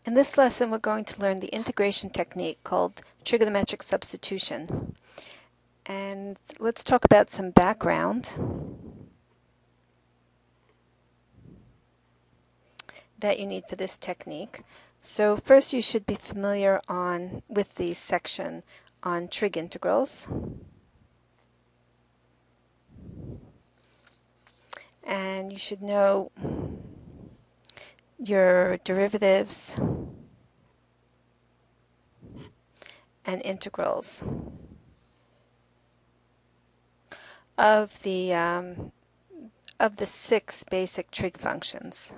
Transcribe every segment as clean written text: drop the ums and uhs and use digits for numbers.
In this lesson, we're going to learn the integration technique called trigonometric substitution. And let's talk about some background that you need for this technique. So first you should be familiar with the section on trig integrals. And you should know your derivatives and integrals of the 6 basic trig functions.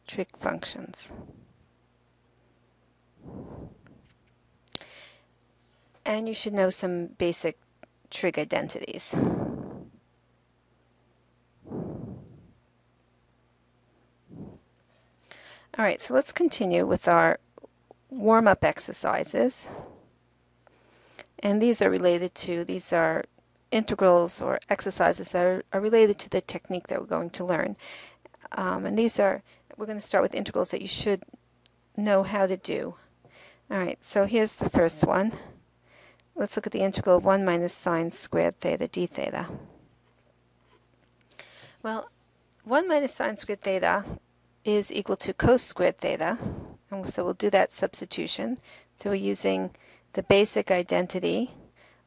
Trig functions. And you should know some basic trig identities. All right, so let's continue with our warm-up exercises. And these are integrals or exercises that are related to the technique that we're going to learn. And we're going to start with integrals that you should know how to do. All right, so here's the first one. Let's look at the integral of 1 minus sine squared theta d theta. Well, 1 minus sine squared theta is equal to cos squared theta. And so we'll do that substitution. So we're using the basic identity,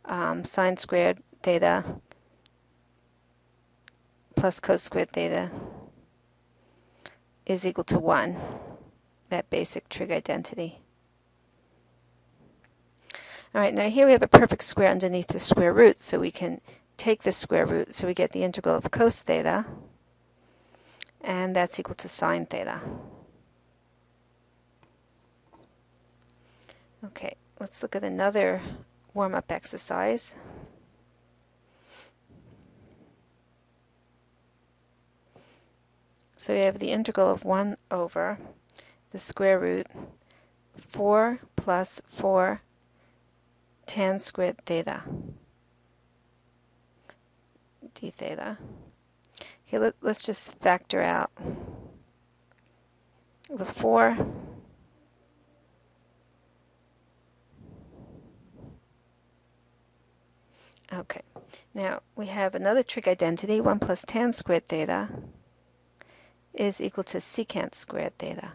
sine squared theta plus cos squared theta is equal to 1, that basic trig identity. All right, now here we have a perfect square underneath the square root, so we can take the square root, so we get the integral of cos theta, and that's equal to sine theta. Okay, let's look at another warm-up exercise. So we have the integral of 1 over the square root 4 plus 4 tan squared theta d theta. Okay, let's just factor out the 4 okay, now we have another trig identity, 1 plus tan squared theta is equal to secant squared theta.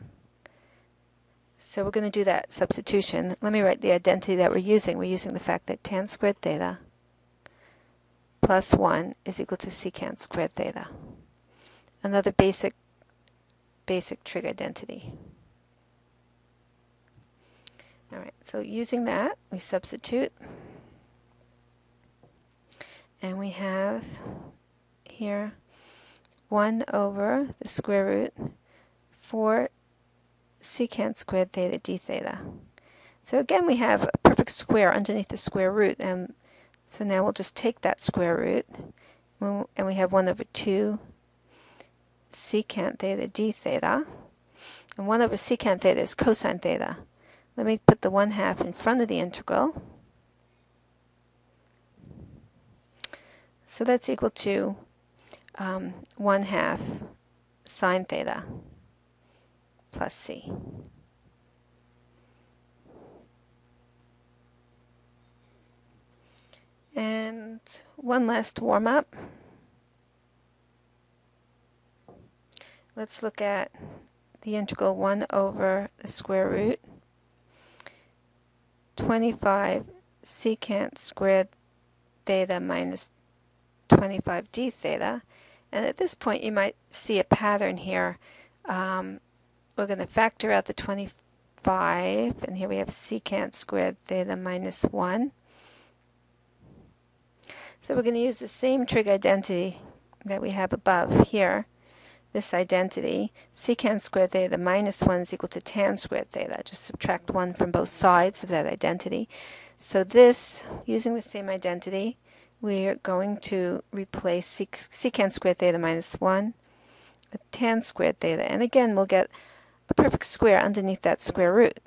So we're going to do that substitution. Let me write the identity that we're using. We're using the fact that tan squared theta plus 1 is equal to secant squared theta. Another basic trig identity. All right, so using that, we substitute. And we have here 1 over the square root 4 secant squared theta d theta. So again, we have a perfect square underneath the square root, and so now we'll just take that square root, and we have 1 over 2 secant theta d theta, and 1 over secant theta is cosine theta. Let me put the 1/2 in front of the integral. So that's equal to 1/2 sine theta plus c. And one last warm-up. Let's look at the integral 1 over the square root 25 secant squared theta minus 25 d theta. And at this point you might see a pattern here. We're going to factor out the 25, and here we have secant squared theta minus 1. So we're going to use the same trig identity that we have above here, this identity. Secant squared theta minus 1 is equal to tan squared theta. Just subtract 1 from both sides of that identity. So this, using the same identity, we're going to replace secant squared theta minus 1 with tan squared theta. And again, we'll get a perfect square underneath that square root.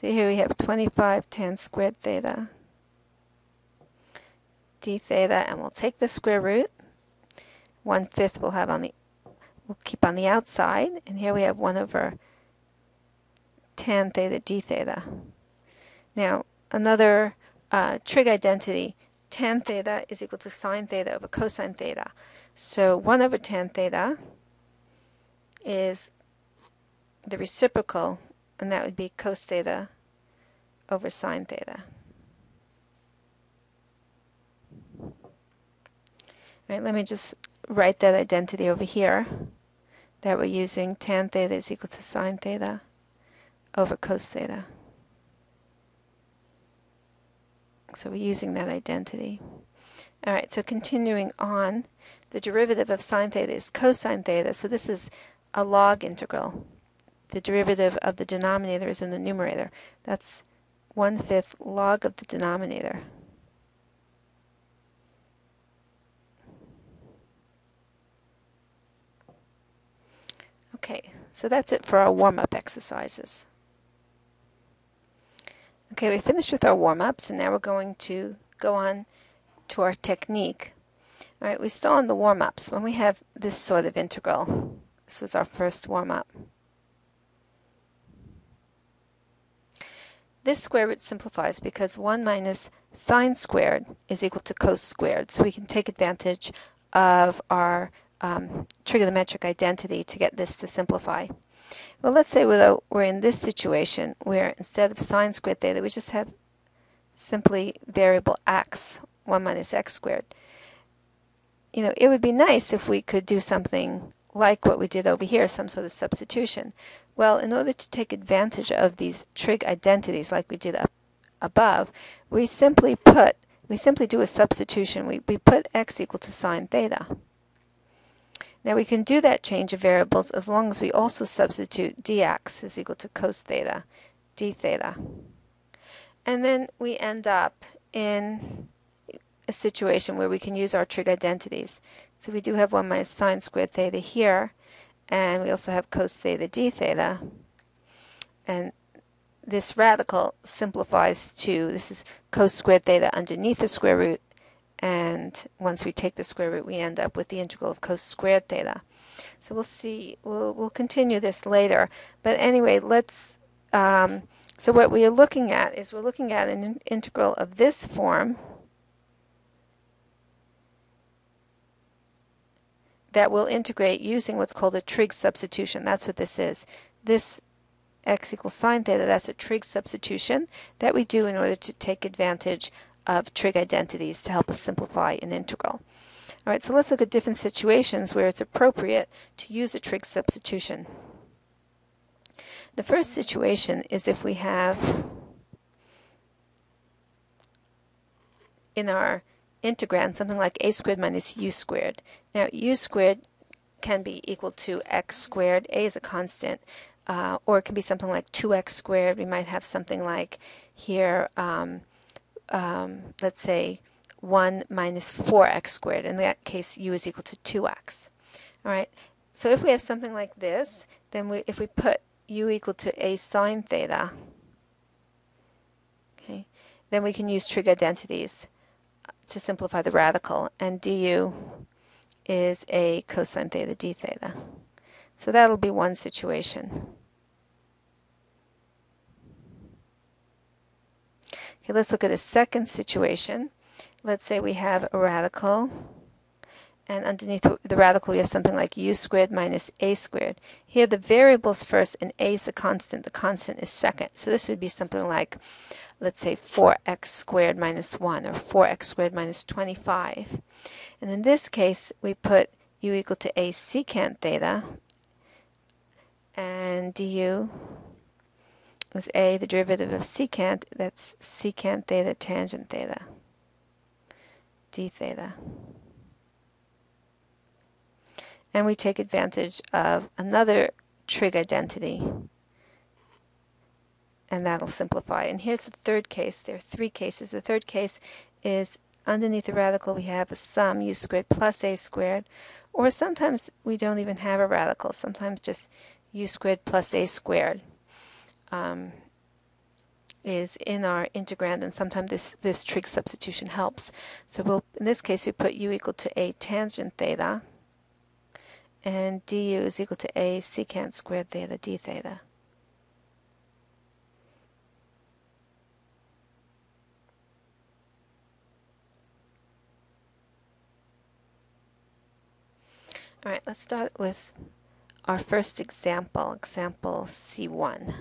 So here we have 25 tan squared theta d theta, and we'll take the square root. 1/5 we'll keep on the outside, and here we have 1 over tan theta d theta. Now, another trig identity, tan theta is equal to sine theta over cosine theta. So 1 over tan theta is the reciprocal, and that would be cos theta over sine theta. All right, let me just write that identity over here, that we're using tan theta is equal to sine theta over cos theta. So we're using that identity. All right, so continuing on, the derivative of sine theta is cosine theta, so this is a log integral. The derivative of the denominator is in the numerator. That's 1/5 log of the denominator. Okay, so that's it for our warm-up exercises. Okay, we finished with our warm-ups, and now we're going to go on to our technique. All right, we saw in the warm-ups when we have this sort of integral. This was our first warm-up. This square root simplifies because 1 minus sine squared is equal to cos squared, so we can take advantage of our trigonometric identity to get this to simplify. Well, let's say we're in this situation where instead of sine squared theta, we just have simply variable x, 1 minus x squared. You know, it would be nice if we could do something like what we did over here, some sort of substitution. Well, in order to take advantage of these trig identities like we did above, we simply do a substitution. We put x equal to sine theta. Now we can do that change of variables as long as we also substitute dx is equal to cos theta d theta. And then we end up in a situation where we can use our trig identities. So we do have 1 minus sine squared theta here, and we also have cos theta d theta. And this radical simplifies to, this is cos squared theta underneath the square root, and once we take the square root, we end up with the integral of cos squared theta. So we'll see, we'll continue this later. But anyway, let's, so what we are looking at is we're looking at an integral of this form that will integrate using what's called a trig substitution. That's what this is. This x equals sine theta, that's a trig substitution that we do in order to take advantage of trig identities to help us simplify an integral. All right, so let's look at different situations where it's appropriate to use a trig substitution. The first situation is if we have in our integrand something like a squared minus u squared. Now, u squared can be equal to x squared. A is a constant, or it can be something like 2x squared. We might have something like here, let's say 1 minus 4x squared. In that case, u is equal to 2x. All right. So if we have something like this, then if we put u equal to a sine theta, okay, then we can use trig identities to simplify the radical, and du is a cosine theta d theta. So that'll be one situation. Okay, let's look at a second situation. Let's say we have a radical, and underneath the radical we have something like u squared minus a squared. Here the variable's first, and a is the constant. The constant is second. So this would be something like, let's say 4x squared minus 1, or 4x squared minus 25. And in this case, we put u equal to a secant theta, and du is a, the derivative of secant, that's secant theta tangent theta, d theta. And we take advantage of another trig identity, and that'll simplify. And here's the third case. There are three cases. The third case is underneath the radical we have a sum, u squared plus a squared, or sometimes we don't even have a radical, sometimes just u squared plus a squared. is in our integrand, and sometimes this trig substitution helps. So in this case, we put u equal to a tangent theta, and du is equal to a secant squared theta d theta. All right, let's start with our first example, example C1.